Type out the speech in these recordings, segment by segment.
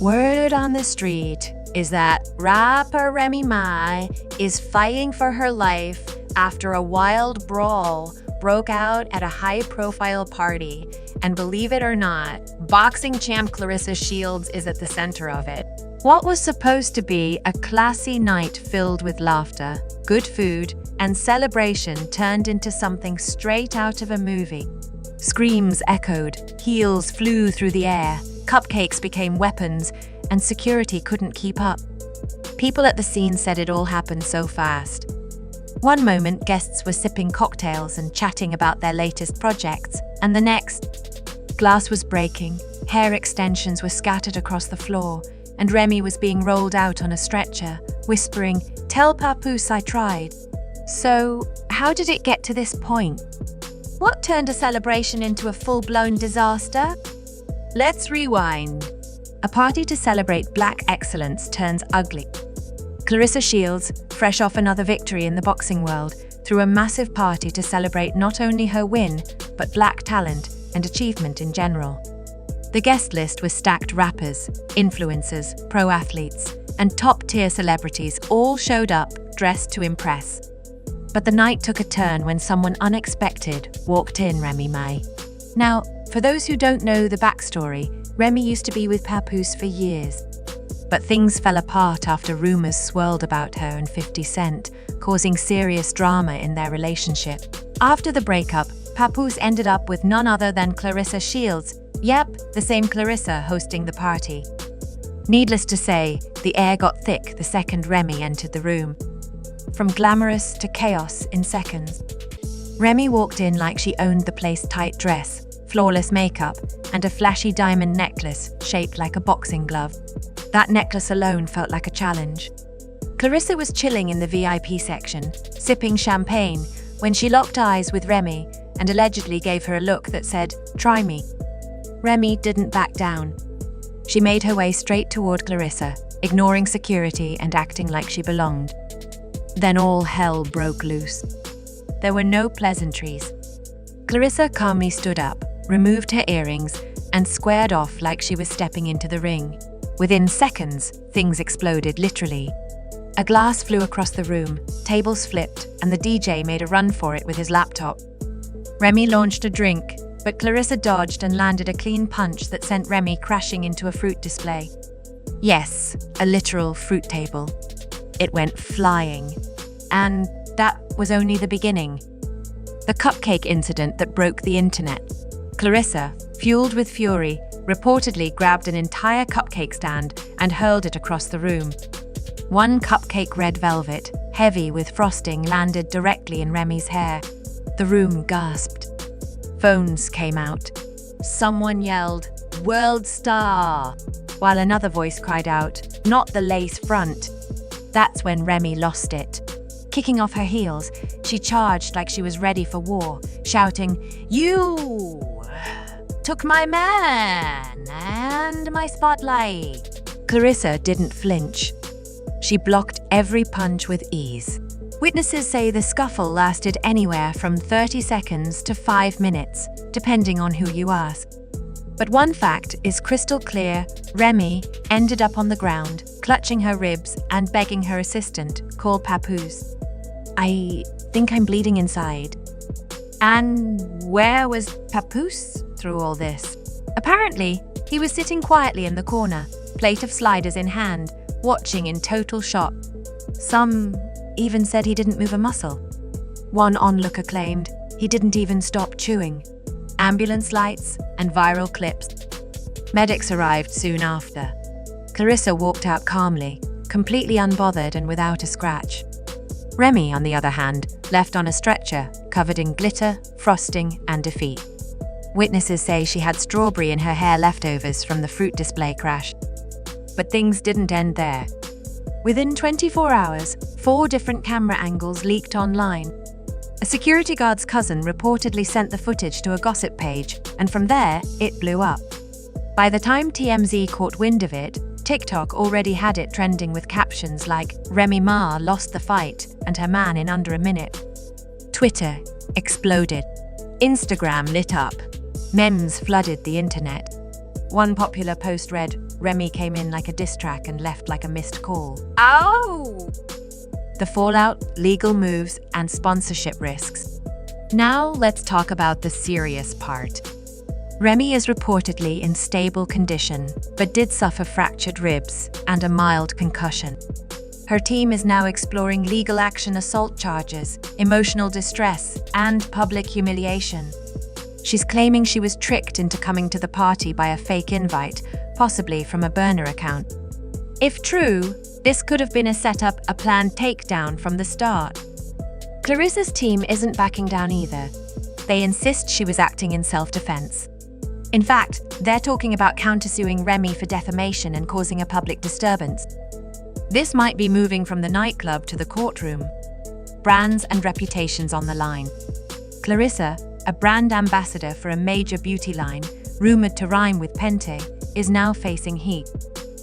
Word on the street is that rapper Remy Ma is fighting for her life after a wild brawl broke out at a high-profile party. And believe it or not, boxing champ Claressa Shields is at the center of it. What was supposed to be a classy night filled with laughter, good food, and celebration turned into something straight out of a movie. Screams echoed, heels flew through the air, cupcakes became weapons, and security couldn't keep up. People at the scene said it all happened so fast. One moment, guests were sipping cocktails and chatting about their latest projects, and the next, glass was breaking, hair extensions were scattered across the floor, and Remy was being rolled out on a stretcher, whispering, "Tell Papoose I tried." So, how did it get to this point? What turned a celebration into a full-blown disaster? Let's rewind. A party to celebrate Black excellence turns ugly. Claressa Shields, fresh off another victory in the boxing world, threw a massive party to celebrate not only her win, but Black talent and achievement in general. The guest list was stacked rappers, influencers, pro athletes, and top-tier celebrities all showed up, dressed to impress. But the night took a turn when someone unexpected walked in Remy Ma. Now, for those who don't know the backstory, Remy used to be with Papoose for years. But things fell apart after rumors swirled about her and 50 Cent, causing serious drama in their relationship. After the breakup, Papoose ended up with none other than Claressa Shields. Yep, the same Claressa hosting the party. Needless to say, the air got thick the second Remy entered the room. From glamorous to chaos in seconds. Remy walked in like she owned the place, tight dress, flawless makeup, and a flashy diamond necklace shaped like a boxing glove. That necklace alone felt like a challenge. Claressa was chilling in the VIP section, sipping champagne, when she locked eyes with Remy and allegedly gave her a look that said, "Try me." Remy didn't back down. She made her way straight toward Claressa, ignoring security and acting like she belonged. Then all hell broke loose. There were no pleasantries. Claressa calmly stood up, removed her earrings, and squared off like she was stepping into the ring. Within seconds, things exploded, literally. A glass flew across the room, tables flipped, and the DJ made a run for it with his laptop. Remy launched a drink, but Claressa dodged and landed a clean punch that sent Remy crashing into a fruit display. Yes, a literal fruit table. It went flying. And that was only the beginning. The cupcake incident that broke the internet. Claressa, fueled with fury, reportedly grabbed an entire cupcake stand and hurled it across the room. One cupcake, red velvet, heavy with frosting, landed directly in Remy's hair. The room gasped. Phones came out. Someone yelled, "World star!" while another voice cried out, "Not the lace front." That's when Remy lost it. Kicking off her heels, she charged like she was ready for war, shouting, "You took my man and my spotlight." Claressa didn't flinch. She blocked every punch with ease. Witnesses say the scuffle lasted anywhere from 30 seconds to 5 minutes, depending on who you ask. But one fact is crystal clear: Remy ended up on the ground, clutching her ribs and begging her assistant, "Call Papoose. I think I'm bleeding inside." And where was Papoose through all this? Apparently, he was sitting quietly in the corner, plate of sliders in hand, watching in total shock. Some even said he didn't move a muscle. One onlooker claimed he didn't even stop chewing. Ambulance lights and viral clips. Medics arrived soon after. Claressa walked out calmly, completely unbothered and without a scratch. Remy, on the other hand, left on a stretcher, covered in glitter, frosting, and defeat. Witnesses say she had strawberry in her hair leftovers from the fruit display crash. But things didn't end there. Within 24 hours, 4 different camera angles leaked online. A security guard's cousin reportedly sent the footage to a gossip page, and from there, it blew up. By the time TMZ caught wind of it, TikTok already had it trending with captions like, "Remy Ma lost the fight and her man in under a minute." Twitter exploded. Instagram lit up. Memes flooded the internet. One popular post read, "Remy came in like a diss track and left like a missed call." Oh! The fallout, legal moves, and sponsorship risks. Now let's talk about the serious part. Remy is reportedly in stable condition, but did suffer fractured ribs and a mild concussion. Her team is now exploring legal action, assault charges, emotional distress, and public humiliation. She's claiming she was tricked into coming to the party by a fake invite, possibly from a burner account. If true, this could have been a setup, a planned takedown from the start. Clarissa's team isn't backing down either. They insist she was acting in self-defense. In fact, they're talking about countersuing Remy for defamation and causing a public disturbance. This might be moving from the nightclub to the courtroom. Brands and reputations on the line. Clarissa, a brand ambassador for a major beauty line, rumored to rhyme with Pente, is now facing heat.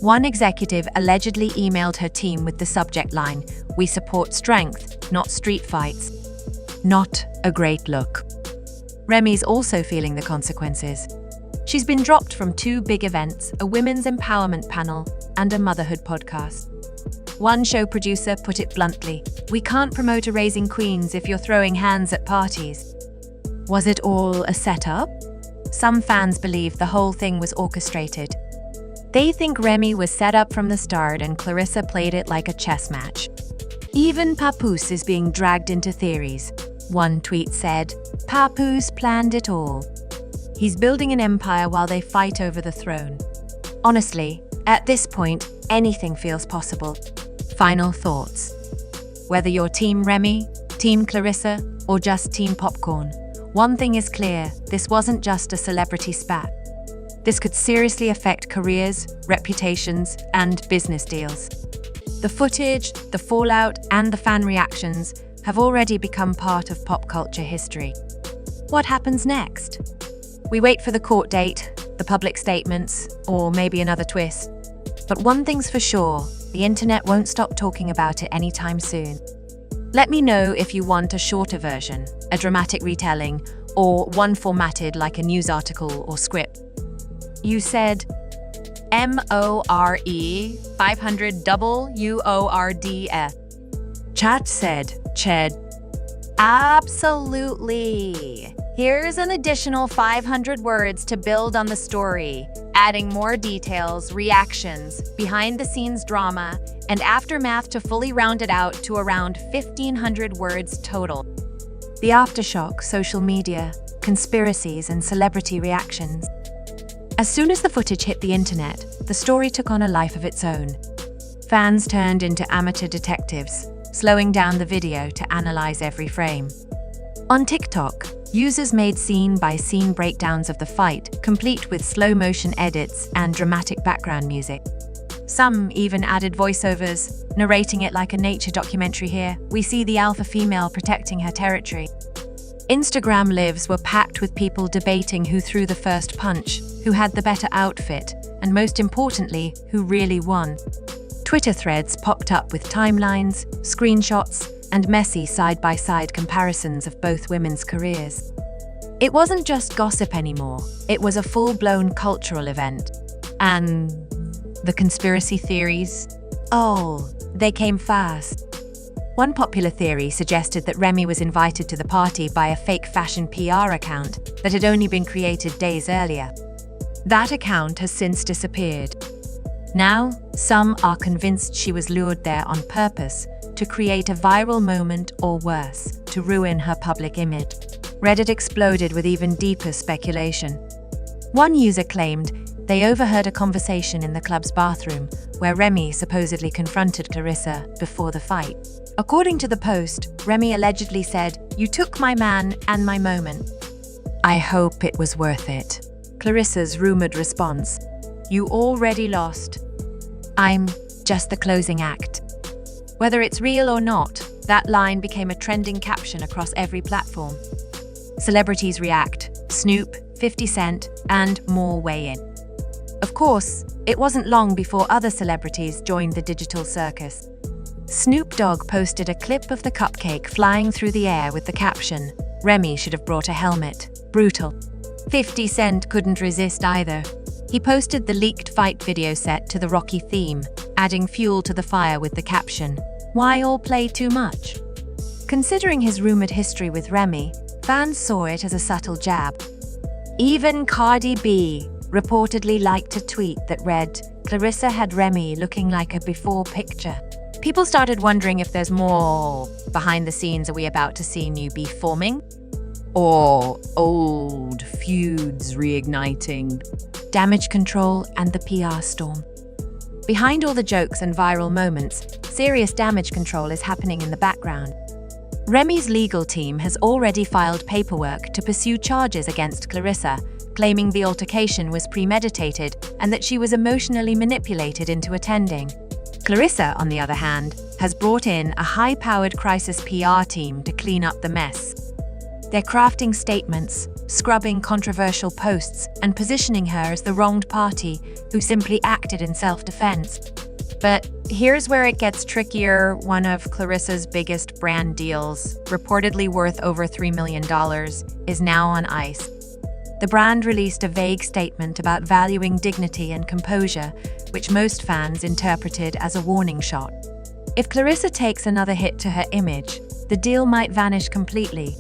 One executive allegedly emailed her team with the subject line, "We support strength, not street fights." Not a great look. Remy's also feeling the consequences. She's been dropped from 2 big events, a women's empowerment panel and a motherhood podcast. One show producer put it bluntly, "We can't promote a Raising Queens if you're throwing hands at parties." Was it all a setup? Some fans believe the whole thing was orchestrated. They think Remy was set up from the start and Clarissa played it like a chess match. Even Papoose is being dragged into theories. One tweet said, "Papoose planned it all." He's building an empire while they fight over the throne. Honestly, at this point, anything feels possible. Final thoughts. Whether you're Team Remy, Team Clarissa, or just Team Popcorn, one thing is clear, this wasn't just a celebrity spat. This could seriously affect careers, reputations, and business deals. The footage, the fallout, and the fan reactions have already become part of pop culture history. What happens next? We wait for the court date, the public statements, or maybe another twist. But one thing's for sure, the internet won't stop talking about it anytime soon. Let me know if you want a shorter version, a dramatic retelling, or one formatted like a news article or script. You said MORE 500 WORDS. Chat said, Ched. Absolutely. Here's an additional 500 words to build on the story, adding more details, reactions, behind-the-scenes drama, and aftermath to fully round it out to around 1,500 words total. The aftershock, social media, conspiracies, and celebrity reactions. As soon as the footage hit the internet, the story took on a life of its own. Fans turned into amateur detectives, slowing down the video to analyze every frame. On TikTok, users made scene-by-scene breakdowns of the fight, complete with slow-motion edits and dramatic background music. Some even added voiceovers, narrating it like a nature documentary. Here, we see the alpha female protecting her territory. Instagram lives were packed with people debating who threw the first punch, who had the better outfit, and most importantly, who really won. Twitter threads popped up with timelines, screenshots, and messy side-by-side comparisons of both women's careers. It wasn't just gossip anymore, it was a full-blown cultural event. And the conspiracy theories? Oh, they came fast. One popular theory suggested that Remy was invited to the party by a fake fashion PR account that had only been created days earlier. That account has since disappeared. Now, some are convinced she was lured there on purpose to create a viral moment or worse, to ruin her public image. Reddit exploded with even deeper speculation. One user claimed they overheard a conversation in the club's bathroom where Remy supposedly confronted Clarissa before the fight. According to the post, Remy allegedly said, "You took my man and my moment." I hope it was worth it. Clarissa's rumored response, "You already lost. I'm just the closing act." Whether it's real or not, that line became a trending caption across every platform. Celebrities react, Snoop, 50 Cent, and more weigh in. Of course, it wasn't long before other celebrities joined the digital circus. Snoop Dogg posted a clip of the cupcake flying through the air with the caption, "Remy should have brought a helmet. Brutal." 50 Cent couldn't resist either. He posted the leaked fight video set to the Rocky theme, adding fuel to the fire with the caption, "Why all play too much?" Considering his rumored history with Remy, fans saw it as a subtle jab. Even Cardi B reportedly liked a tweet that read, "Clarissa had Remy looking like a before picture." People started wondering if there's more behind the scenes. Are we about to see new beef forming? Or old feuds reigniting? Damage control and the PR storm. Behind all the jokes and viral moments, serious damage control is happening in the background. Remy's legal team has already filed paperwork to pursue charges against Clarissa, claiming the altercation was premeditated and that she was emotionally manipulated into attending. Clarissa, on the other hand, has brought in a high-powered crisis PR team to clean up the mess. They're crafting statements, scrubbing controversial posts, and positioning her as the wronged party who simply acted in self-defense. But here's where it gets trickier. One of Clarissa's biggest brand deals, reportedly worth over $3 million, is now on ice. The brand released a vague statement about valuing dignity and composure, which most fans interpreted as a warning shot. If Clarissa takes another hit to her image, the deal might vanish completely.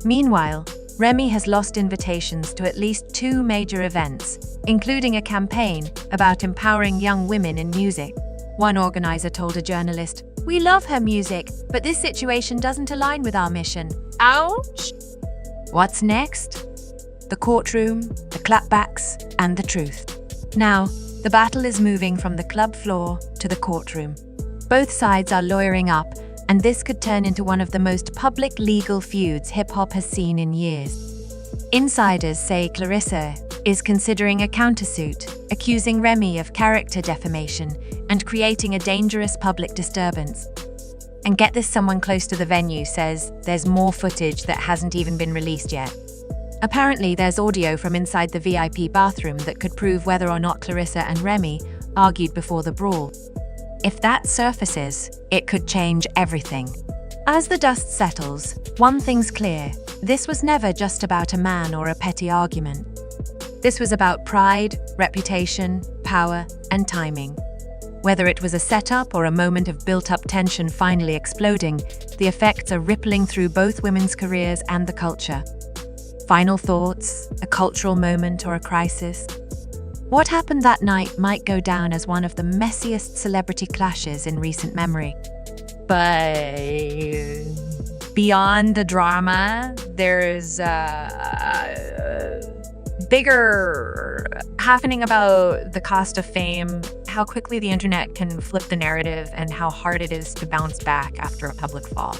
Meanwhile, Remy has lost invitations to at least 2 major events, including a campaign about empowering young women in music. One organizer told a journalist, "We love her music, but this situation doesn't align with our mission." Ouch! What's next? The courtroom, the clapbacks, and the truth. Now, the battle is moving from the club floor to the courtroom. Both sides are lawyering up, and this could turn into one of the most public legal feuds hip-hop has seen in years. Insiders say Clarissa is considering a countersuit, accusing Remy of character defamation and creating a dangerous public disturbance. And get this, someone close to the venue says there's more footage that hasn't even been released yet. Apparently, there's audio from inside the VIP bathroom that could prove whether or not Clarissa and Remy argued before the brawl. If that surfaces, it could change everything. As the dust settles, one thing's clear: this was never just about a man or a petty argument. This was about pride, reputation, power, and timing. Whether it was a setup or a moment of built-up tension finally exploding, the effects are rippling through both women's careers and the culture. Final thoughts, a cultural moment, or a crisis? What happened that night might go down as one of the messiest celebrity clashes in recent memory. But beyond the drama, there's bigger happening about the cost of fame, how quickly the internet can flip the narrative, and how hard it is to bounce back after a public fall.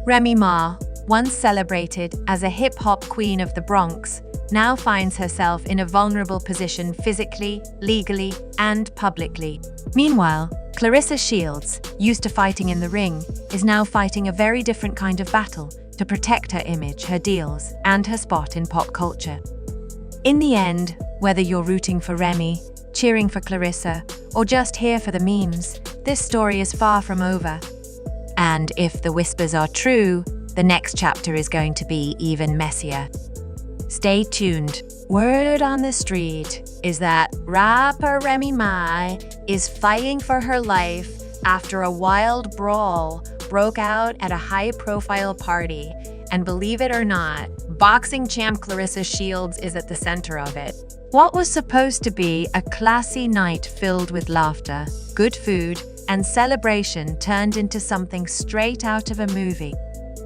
Remy Ma, once celebrated as a hip-hop queen of the Bronx, now finds herself in a vulnerable position physically, legally, and publicly. Meanwhile, Clarissa Shields, used to fighting in the ring, is now fighting a very different kind of battle to protect her image, her deals, and her spot in pop culture. In the end, whether you're rooting for Remy, cheering for Clarissa, or just here for the memes, this story is far from over. And if the whispers are true, the next chapter is going to be even messier. Stay tuned. Word on the street is that rapper Remy Ma is fighting for her life after a wild brawl broke out at a high-profile party. And believe it or not, boxing champ Clarissa Shields is at the center of it. What was supposed to be a classy night filled with laughter, good food, and celebration turned into something straight out of a movie.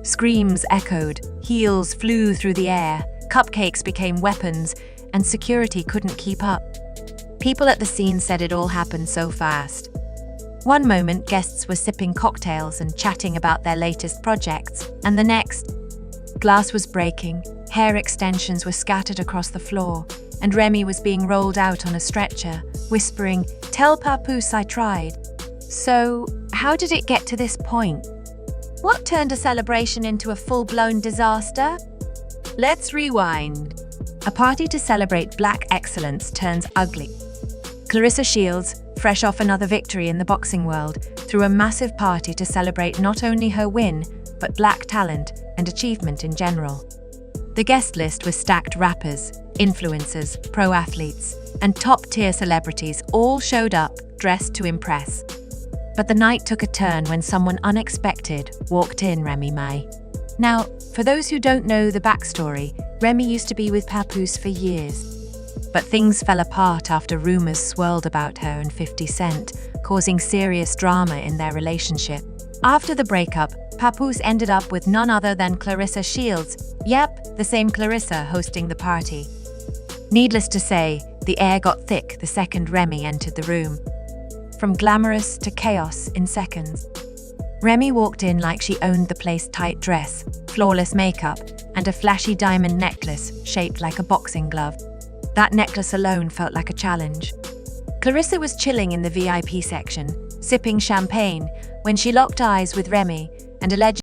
Screams echoed, heels flew through the air, cupcakes became weapons, and security couldn't keep up. People at the scene said it all happened so fast. One moment, guests were sipping cocktails and chatting about their latest projects, and the next, glass was breaking, hair extensions were scattered across the floor, and Remy was being rolled out on a stretcher, whispering, "Tell Papoose I tried." So, how did it get to this point? What turned a celebration into a full-blown disaster? Let's rewind. A party to celebrate Black excellence turns ugly. Clarissa Shields, fresh off another victory in the boxing world, threw a massive party to celebrate not only her win, but Black talent and achievement in general. The guest list was stacked: rappers, influencers, pro athletes, and top-tier celebrities all showed up, dressed to impress. But the night took a turn when someone unexpected walked in Remy Ma. Now, for those who don't know the backstory, Remy used to be with Papoose for years. But things fell apart after rumors swirled about her and 50 Cent, causing serious drama in their relationship. After the breakup, Papoose ended up with none other than Clarissa Shields. Yep, the same Clarissa hosting the party. Needless to say, the air got thick the second Remy entered the room. From glamorous to chaos in seconds. Remy walked in like she owned the place: tight dress, flawless makeup, and a flashy diamond necklace shaped like a boxing glove. That necklace alone felt like a challenge. Clarissa was chilling in the VIP section, sipping champagne, when she locked eyes with Remy and allegedly